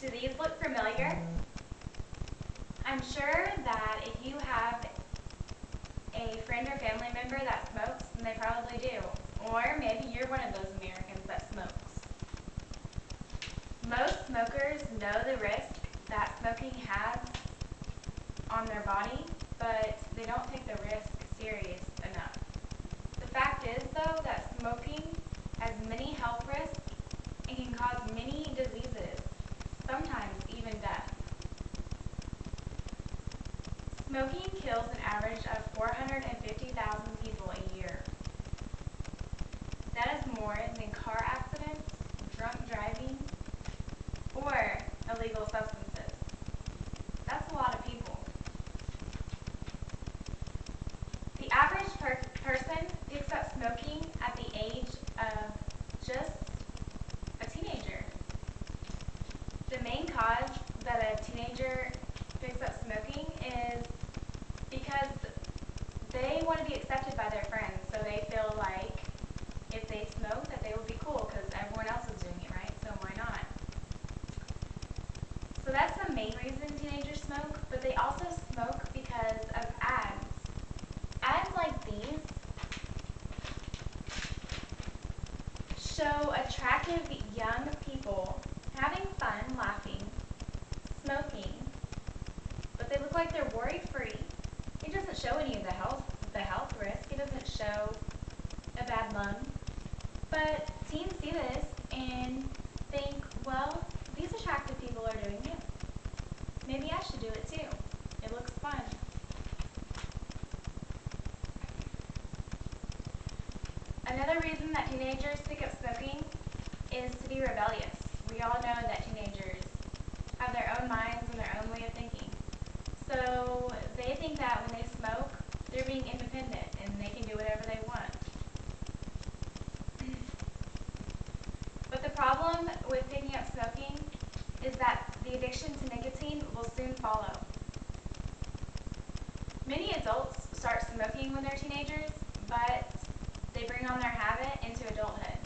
Do these look familiar? I'm sure that if you have a friend or family member that smokes, then they probably do. Or maybe you're one of those Americans that smokes. Most smokers know the risk that smoking has on their body, but they don't take the risk serious enough. The fact is, though, that smoking has many health risks and can cause many diseases, sometimes even death. Smoking kills an average of 450,000 people a year. That is more than car accidents, drunk driving, or illegal substances. That's a lot of people. The average person picks up smoking at the age of just a teenager. The main cause that a teenager picks up smoking is because they want to be accepted by their friends, so they feel like if they smoke that they will be cool because everyone else is doing it, right? So why not? So that's the main reason teenagers smoke, but they also smoke because of ads. Ads like these show attractive young people having fun, laughing, smoking, but they look like they're worry-free. It doesn't show any of the health risk. It doesn't show a bad lung. But teens see this and think, well, these attractive people are doing it. Maybe I should do it too. It looks fun. Another reason that teenagers pick up smoking is to be rebellious. We all know that teenagers have their own minds and their own way of thinking. So they think that when they smoke, they're being independent and they can do whatever they want. But the problem with picking up smoking is that the addiction to nicotine will soon follow. Many adults start smoking when they're teenagers, but they bring on their habit into adulthood.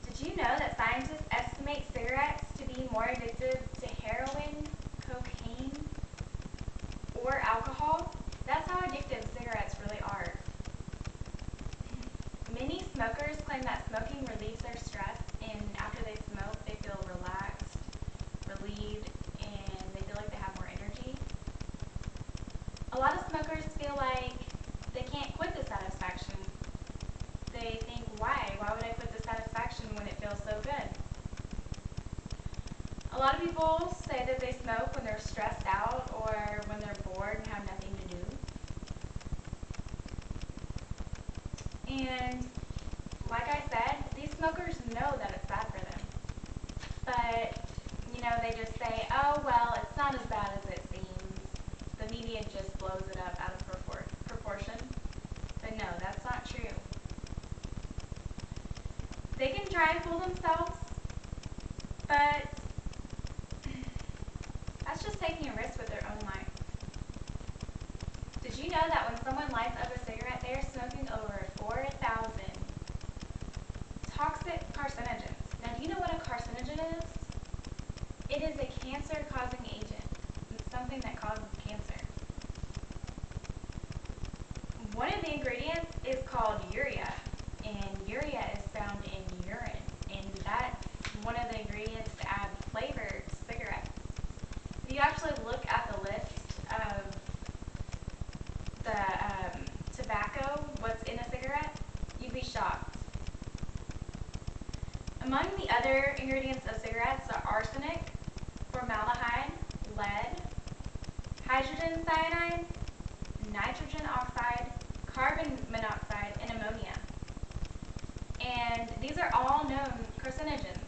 Did you know that scientists estimate cigarettes to be more addictive to heroin, cocaine, or alcohol? That's how addictive cigarettes really are. Many smokers claim that smoking relieves their stress, and after they smoke, they feel relaxed, relieved, and they feel like they have more energy. A lot of smokers feel like they can't quit the satisfaction. They think, why? Why would I quit the satisfaction when it feels so good? A lot of people say that they smoke when they're stressed out or when they're bored and have nothing to do. And like I said, these smokers know that it's bad for them. But, they just say, oh, well, it's not as bad as it seems. The media just blows it up out of proportion. But no, that's not true. They can try and fool themselves, but that's just taking a risk with their own life. Did you know that when someone lights up a cigarette, they are smoking over 4,000 toxic carcinogens? Now, do you know what a carcinogen is? It is a cancer-causing agent. It's something that causes cancer. One of the ingredients is called urea, and urea is found in urine, and that's one of the ingredients to add flavor to cigarettes. If you actually look at the list of the tobacco, what's in a cigarette, you'd be shocked. Among the other ingredients of cigarettes are arsenic, formaldehyde, lead, hydrogen cyanide, nitrogen oxide, carbon monoxide, and ammonia. And these are all known carcinogens.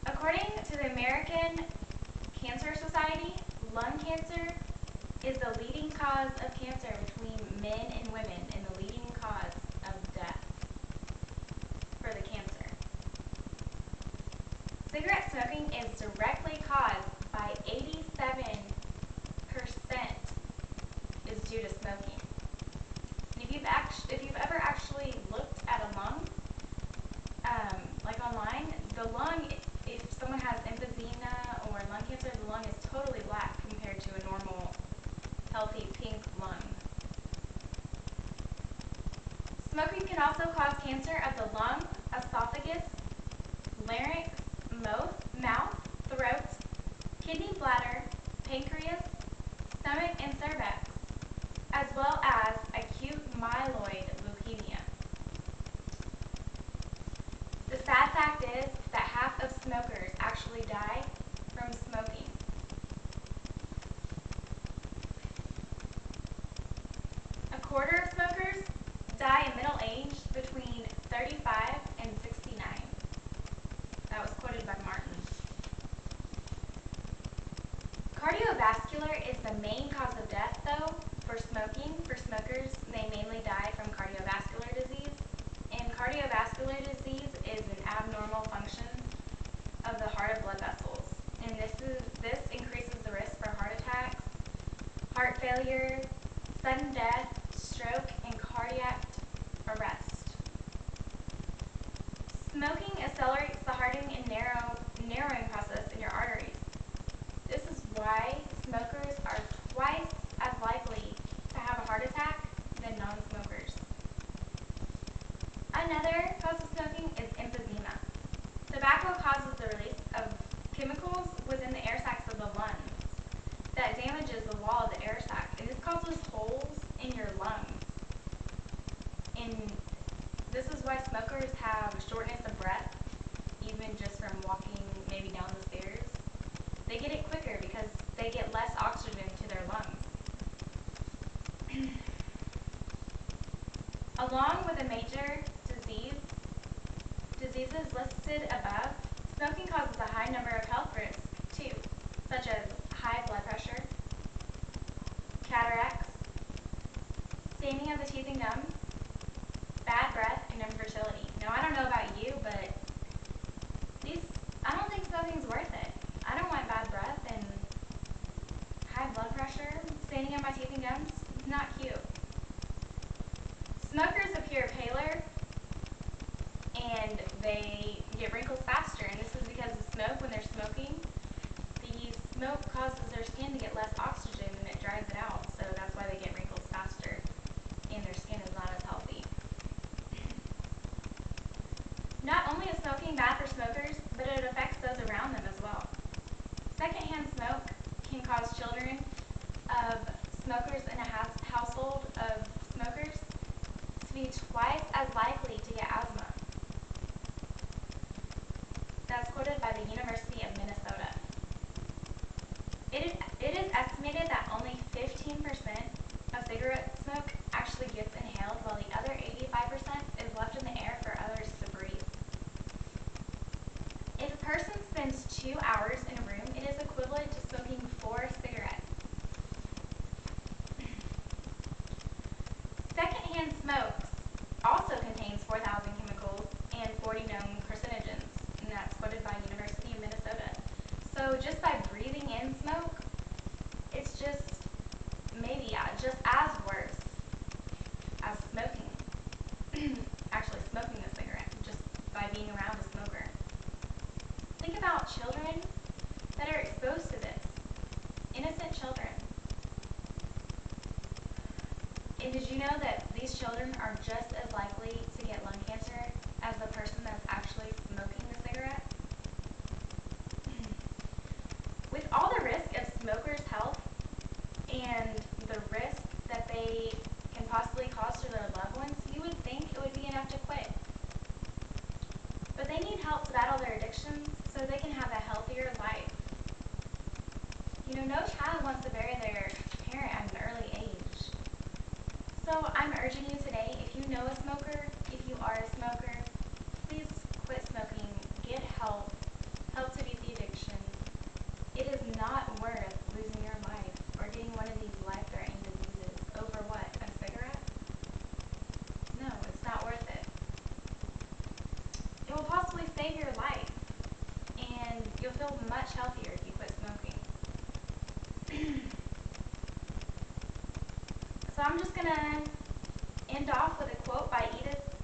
According to the American Cancer Society, lung cancer is the leading cause of cancer between men and women and the leading cause of death for the cancer. Cigarette smoking is directly caused by 87% is due to smoking. And if you've ever actually looked at a lung, online, the lung, if someone has emphysema or lung cancer, the lung is totally black compared to a normal, healthy pink lung. Smoking can also cause cancer of the lung, esophagus, larynx, mouth, throat, kidney, bladder, pancreas, stomach, and cervix, as well as acute myeloid leukemia. The sad fact is that half of smokers actually die from smoking. A quarter of smokers die in middle age between 35 and 69. That was quoted by Martin. Cardiovascular is the main cause of death, though, for smoking. For smokers, they mainly die from cardiovascular disease. And cardiovascular disease is an abnormal function of the heart of blood vessels. And this increases the risk for heart attacks, heart failure, sudden death, stroke, and cardiac arrest. Smoking accelerates the hardening and narrowing process in your arteries. This is why smokers are twice as likely to have a heart attack than non-smokers. Another cause of smoking is emphysema. Tobacco causes the release of chemicals within the air sacs of the lungs that damages the wall of the air sac, and this causes holes in your lungs. And this is why smokers have shortness of breath, even just from walking maybe down the stairs. They get it quicker because they get less oxygen to their lungs. Along with the major diseases listed above, smoking causes a high number of health risks too, such as high blood pressure, cataracts, staining of the teeth and gums, bad breath, and infertility. Now, I don't know about you, but I don't think smoking's worth it. I don't want bad breath and high blood pressure, staining of my teeth and gums. Not cute. Smokers appear paler and they get wrinkles faster, and this is because of smoke. When they're smoking, the smoke causes their skin to get less oxygen and it dries it out, so that's why they get wrinkles faster and their skin is not as healthy. Not only is smoking bad for smokers, but it affects those around them as well. Secondhand smoke can cause children of smokers in a household of smokers to be twice as likely to get asthma. That's quoted by the University of Minnesota. It is estimated that only 15% of cigarette smoke actually gets inhaled, while the other 85% is left in the air for others to breathe. If a person spends 2 hours in a room, it is equivalent to smoking 4 cigarettes. Secondhand smokes also contains 4,000 chemicals and 40 known carcinogens, and that's quoted by University of Minnesota. So just by breathing in smoke, it's just maybe just as worse as smoking. Actually smoking a cigarette, just by being around a smoker. Think about children that are exposed to this. Innocent children. And did you know that these children are just as likely to get lung cancer as the person that's actually smoking the cigarette? With all the risk of smokers' health and the risk that they can possibly cause to their loved ones, you would think it would be enough to quit. But they need help to battle their addictions so they can have a healthier life. You know, no child wants to bury their parent at an early age. So I'm urging you today, if you know a smoker, if you are a smoker, please quit smoking, get help to beat the addiction. It is not worth losing your life or getting one of these life-threatening diseases over what, a cigarette? No, it's not worth it. It will possibly save your life, and you'll feel much healthier if you quit smoking. So I'm just going to end off with a quote by Edith